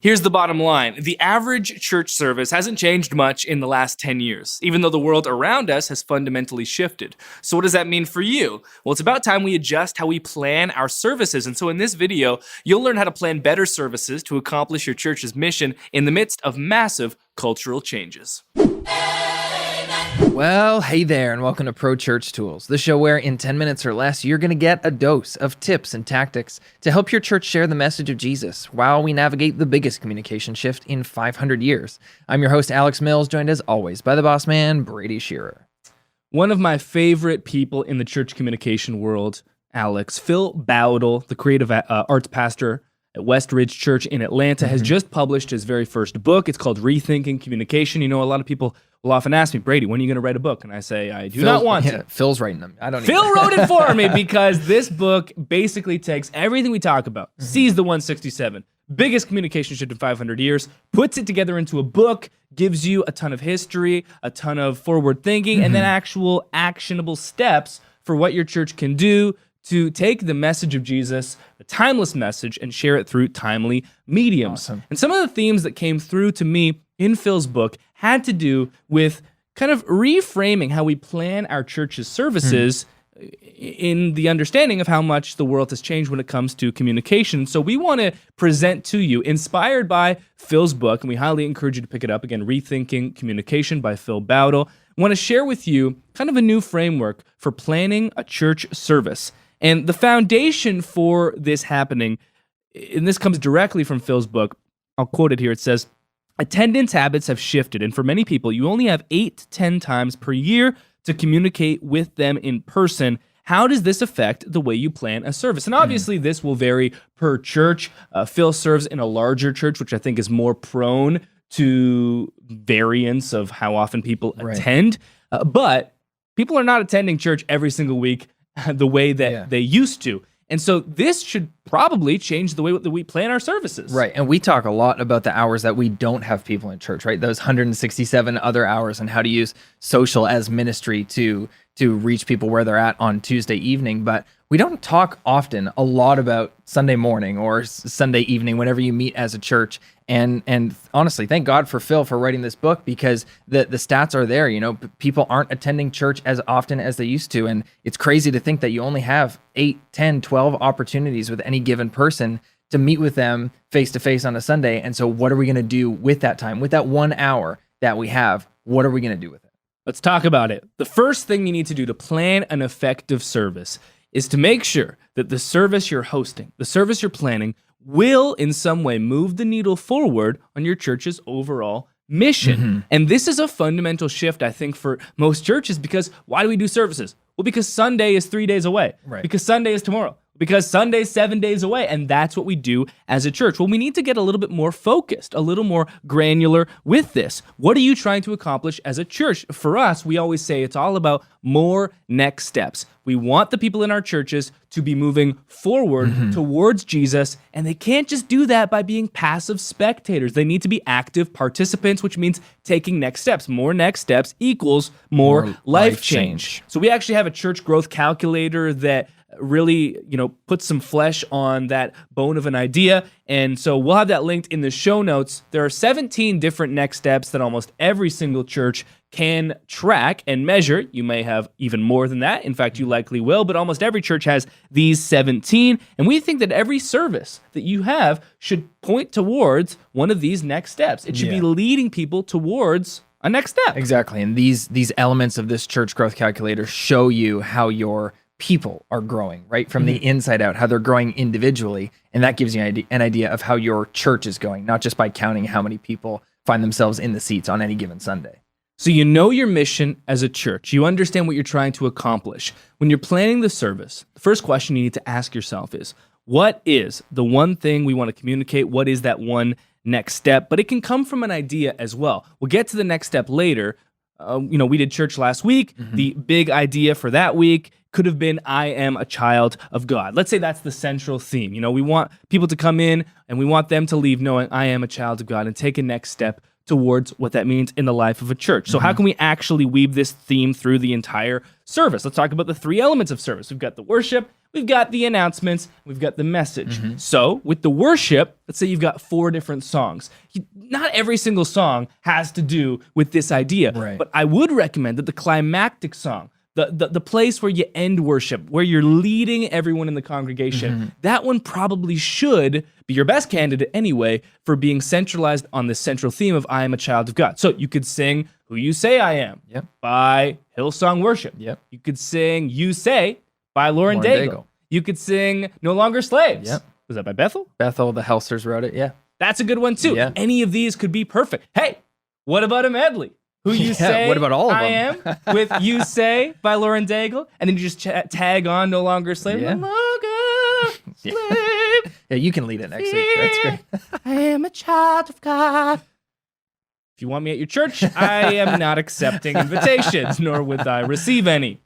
Here's the bottom line. The average church service hasn't changed much in the last 10 years, even though the world around us has fundamentally shifted. So what does that mean for you? Well, it's about time we adjust how we plan our services. And so in this video, you'll learn how to plan better services to accomplish your church's mission in the midst of massive cultural changes. Well, hey there, and welcome to Pro Church Tools, the show where in 10 minutes or less, you're going to get a dose of tips and tactics to help your church share the message of Jesus while we navigate the biggest communication shift in 500 years. I'm your host, Alex Mills, joined as always by the boss man, Brady Shearer. One of my favorite people in the church communication world, Alex, Phil Bowdle, the creative arts pastor at West Ridge Church in Atlanta, has just published his very first book. It's called Rethinking Communication. You know, a lot of people will often ask me, Brady, when are you going to write a book? And I say, I do not want to. Phil's writing them. Phil wrote it for me because this book basically takes everything we talk about, sees the 167, biggest communication shift in 500 years, puts it together into a book, gives you a ton of history, a ton of forward thinking, and then actual actionable steps for what your church can do to take the message of Jesus, the timeless message, and share it through timely mediums. Awesome. And some of the themes that came through to me in Phil's book had to do with kind of reframing how we plan our church's services in the understanding of how much the world has changed when it comes to communication. So we want to present to you, inspired by Phil's book, and we highly encourage you to pick it up, again, Rethinking Communication by Phil Bowdle. I want to share with you kind of a new framework for planning a church service. And the foundation for this happening, and this comes directly from Phil's book, I'll quote it here, it says, attendance habits have shifted, and for many people, you only have 8 to 10 times per year to communicate with them in person. How does this affect the way you plan a service? And obviously, this will vary per church. Phil serves in a larger church, which I think is more prone to variance of how often people attend. But people are not attending church every single week the way that they used to. And so this should probably change the way that we plan our services. Right, and we talk a lot about the hours that we don't have people in church, right? Those 167 other hours, and how to use social as ministry to reach people where they're at on Tuesday evening. But we don't talk often a lot about Sunday morning or Sunday evening whenever you meet as a church. And honestly, thank God for Phil for writing this book, because the stats are there. You know, people aren't attending church as often as they used to. And it's crazy to think that you only have 8, 10, 12 opportunities with any given person to meet with them face to face on a Sunday. And so what are we going to do with that time, with that 1 hour that we have? What are we going to do with it? Let's talk about it. The first thing you need to do to plan an effective service is to make sure that the service you're hosting, the service you're planning, will in some way move the needle forward on your church's overall mission. And this is a fundamental shift, I think, for most churches, because why do we do services? Well, because Sunday is 3 days away. Right. Because Sunday is tomorrow. Because Sunday's 7 days away, and that's what we do as a church. Well, we need to get a little bit more focused, a little more granular with this. What are you trying to accomplish as a church? For us, we always say it's all about more next steps. We want the people in our churches to be moving forward towards Jesus, and they can't just do that by being passive spectators. They need to be active participants, which means taking next steps. More next steps equals more life change. So we actually have a church growth calculator that really, put some flesh on that bone of an idea. And so we'll have that linked in the show notes. There are 17 different next steps that almost every single church can track and measure. You may have even more than that. In fact, you likely will, but almost every church has these 17. And we think that every service that you have should point towards one of these next steps. It should be leading people towards a next step. Exactly. And these elements of this church growth calculator show you how your people are growing, right? From the inside out, how they're growing individually. And that gives you an idea of how your church is going, not just by counting how many people find themselves in the seats on any given Sunday. So you know your mission as a church. You understand what you're trying to accomplish. When you're planning the service, the first question you need to ask yourself is, what is the one thing we want to communicate? What is that one next step? But it can come from an idea as well. We'll get to the next step later. We did church last week. The big idea for that week could have been, I am a child of God. Let's say that's the central theme. We want people to come in and we want them to leave knowing I am a child of God and take a next step towards what that means in the life of a church. So how can we actually weave this theme through the entire service? Let's talk about the 3 elements of service. We've got the worship, we've got the announcements, we've got the message. So with the worship, let's say you've got 4 different songs. Not every single song has to do with this idea, Right. but I would recommend that the climactic song, the place where you end worship, where you're leading everyone in the congregation, that one probably should be your best candidate anyway for being centralized on the central theme of I am a child of God. So you could sing Who You Say I Am Yep. by Hillsong Worship. Yep. You could sing You Say by Lauren Daigle. You could sing No Longer Slaves. Yep. Was that by Bethel? Bethel, the Helsers wrote it. Yeah. That's a good one too. Yeah. Any of these could be perfect. Hey, what about a medley? Who You Yeah, Say what about all of I them? Am with You Say by Lauren Daigle. And then you just tag on No Longer Slave. Yeah. No longer slave. Yeah, you can lead it next week. That's great. I am a child of God. If you want me at your church, I am not accepting invitations, nor would I receive any.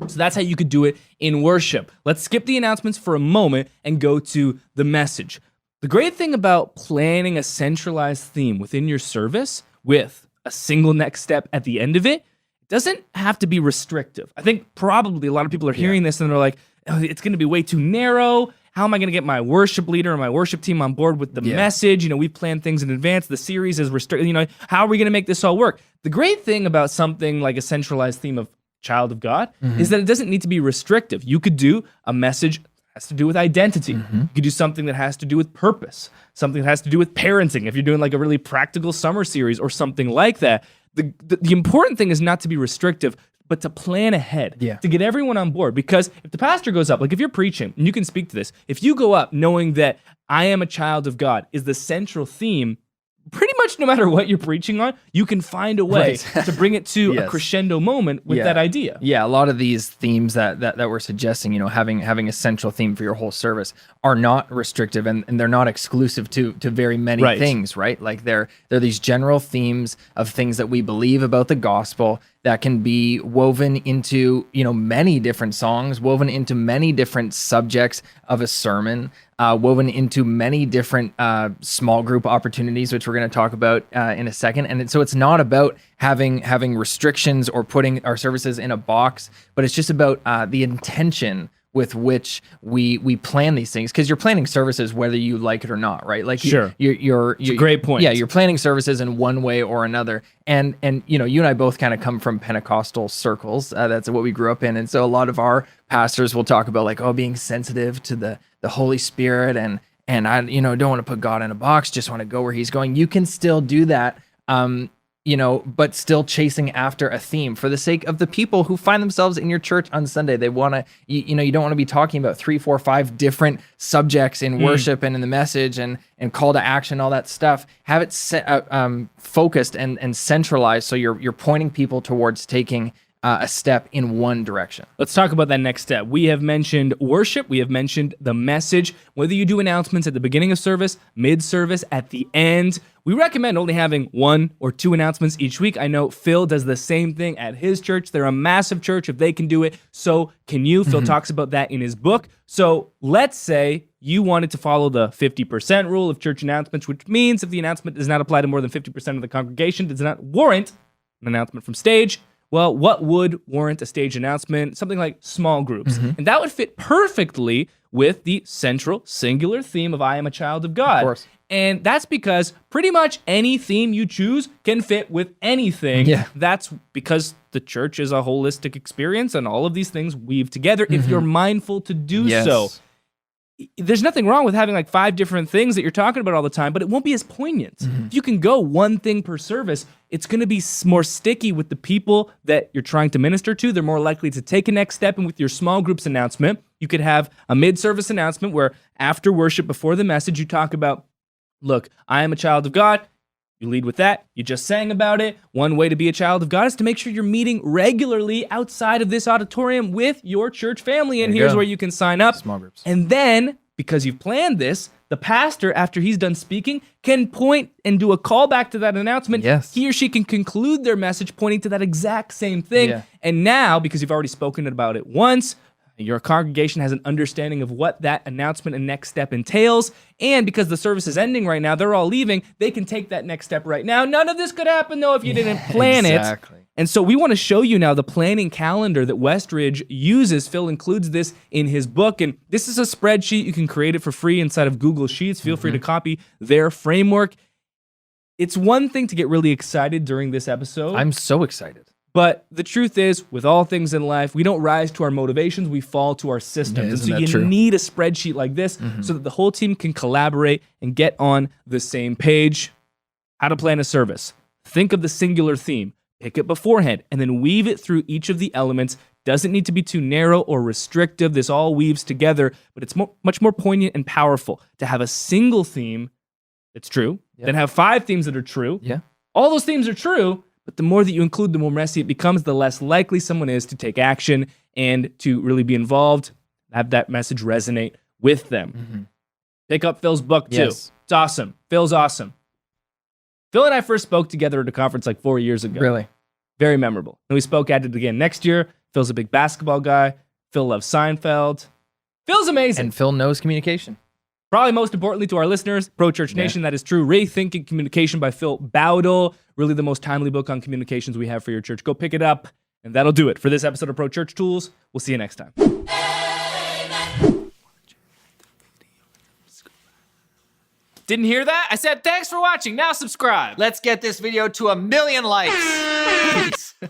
So that's how you could do it in worship. Let's skip the announcements for a moment and go to the message. The great thing about planning a centralized theme within your service with a single next step at the end of it, it doesn't have to be restrictive. I think probably a lot of people are hearing this and they're like, oh, it's going to be way too narrow. How am I going to get my worship leader and my worship team on board with the message? You know, we plan things in advance. The series is restricted. You know, how are we going to make this all work? The great thing about something like a centralized theme of child of God is that it doesn't need to be restrictive. You could do a message that has to do with identity. You could do something that has to do with purpose, something that has to do with parenting. If you're doing like a really practical summer series or something like that, the important thing is not to be restrictive, but to plan ahead, to get everyone on board. Because if the pastor goes up, like if you're preaching, and you can speak to this, if you go up knowing that I am a child of God is the central theme, pretty much no matter what you're preaching on, you can find a way to bring it to a crescendo moment with that idea. Yeah, a lot of these themes that we're suggesting, you know, having a central theme for your whole service are not restrictive and they're not exclusive to very many things, right? Like they're these general themes of things that we believe about the gospel that can be woven into, you know, many different songs, woven into many different subjects of a sermon, woven into many different small group opportunities, which we're going to talk about in a second. And so it's not about having restrictions or putting our services in a box, but it's just about the intention with which we plan these things, because you're planning services whether you like it or not, right? Like Sure. you're It's a great point. Yeah, you're planning services in one way or another, and you know, you and I both kind of come from Pentecostal circles. That's what we grew up in, and so a lot of our pastors will talk about like, being sensitive to the Holy Spirit, and I, you know, don't want to put God in a box, just want to go where He's going. You can still do that. You know, but still chasing after a theme for the sake of the people who find themselves in your church on Sunday. They want to, you know, you don't want to be talking about 3, 4, 5 different subjects in worship and in the message and call to action, all that stuff. Have it focused and centralized so you're pointing people towards taking a step in one direction. Let's talk about that next step. We have mentioned worship. We have mentioned the message. Whether you do announcements at the beginning of service, mid-service, at the end, we recommend only having 1 or 2 announcements each week. I know Phil does the same thing at his church. They're a massive church. If they can do it, so can you. Phil talks about that in his book. So let's say you wanted to follow the 50% rule of church announcements, which means if the announcement does not apply to more than 50% of the congregation, does not warrant an announcement from stage. Well, what would warrant a stage announcement? Something like small groups. And that would fit perfectly with the central singular theme of I am a child of God. Of course. And that's because pretty much any theme you choose can fit with anything. Yeah. That's because the church is a holistic experience and all of these things weave together if you're mindful to do so. There's nothing wrong with having like 5 different things that you're talking about all the time, but it won't be as poignant. If you can go one thing per service, it's going to be more sticky with the people that you're trying to minister to. They're more likely to take a next step. And with your small groups announcement, you could have a mid-service announcement where after worship, before the message, you talk about, look, I am a child of God. You lead with that. You just sang about it. One way to be a child of God is to make sure you're meeting regularly outside of this auditorium with your church family. And here's where you can sign up. Small groups. And then, because you've planned this, the pastor, after he's done speaking, can point and do a callback to that announcement. Yes. He or she can conclude their message pointing to that exact same thing. Yeah. And now, because you've already spoken about it once, Your congregation has an understanding of what that announcement and next step entails. And because the service is ending right now, they're all leaving, they can take that next step right now. None of this could happen, though, if you didn't plan it. And so we want to show you now the planning calendar that Westridge uses. Phil includes this in his book. And this is a spreadsheet. You can create it for free inside of Google Sheets. Feel free to copy their framework. It's one thing to get really excited during this episode. I'm so excited. But the truth is, with all things in life, we don't rise to our motivations, we fall to our systems. And so you need a spreadsheet like this so that the whole team can collaborate and get on the same page. How to plan a service. Think of the singular theme, pick it beforehand, and then weave it through each of the elements. Doesn't need to be too narrow or restrictive. This all weaves together, but it's much more poignant and powerful to have a single theme that's true than have 5 themes that are true. Yeah. All those themes are true, but the more that you include, the more messy it becomes, the less likely someone is to take action and to really be involved, have that message resonate with them. Pick up Phil's book, too. Yes. It's awesome. Phil's awesome. Phil and I first spoke together at a conference like 4 years ago. Really? Very memorable. And we spoke at it again next year. Phil's a big basketball guy. Phil loves Seinfeld. Phil's amazing. And Phil knows communication. Probably most importantly to our listeners, Pro Church Nation, that is true. Rethinking Communication by Phil Bowdle. Really the most timely book on communications we have for your church. Go pick it up, and that'll do it for this episode of Pro Church Tools. We'll see you next time. Didn't hear that? I said thanks for watching. Now subscribe. Let's get this video to 1 million likes. Please.